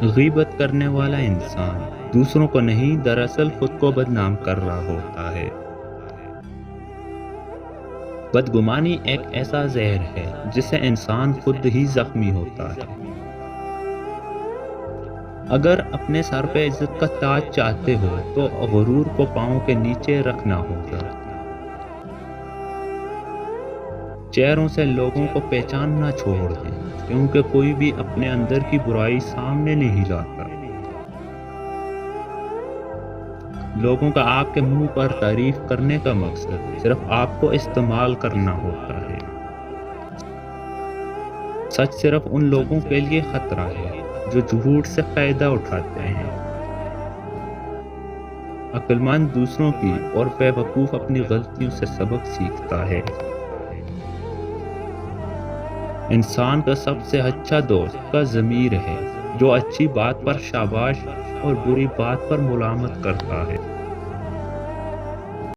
غیبت کرنے والا انسان دوسروں کو نہیں دراصل خود کو بدنام کر رہا ہوتا ہے۔ بدگمانی ایک ایسا زہر ہے جس سے انسان خود ہی زخمی ہوتا ہے۔ اگر اپنے سر پہ عزت کا تاج چاہتے ہو تو غرور کو پاؤں کے نیچے رکھنا ہوگا۔ چہروں سے لوگوں کو پہچاننا چھوڑ دیں، کیونکہ کوئی بھی اپنے اندر کی برائی سامنے نہیں لاتا۔ لوگوں کا آپ کے منہ پر تعریف کرنے کا مقصد صرف آپ کو استعمال کرنا ہوتا ہے۔ سچ صرف ان لوگوں کے لیے خطرہ ہے جو جھوٹ سے فائدہ اٹھاتے ہیں۔ عقل مند دوسروں کی اور بے وقوف اپنی غلطیوں سے سبق سیکھتا ہے۔ انسان کا سب سے اچھا دوست کا ضمیر ہے، جو اچھی بات پر شاباش اور بری بات پر ملامت کرتا ہے۔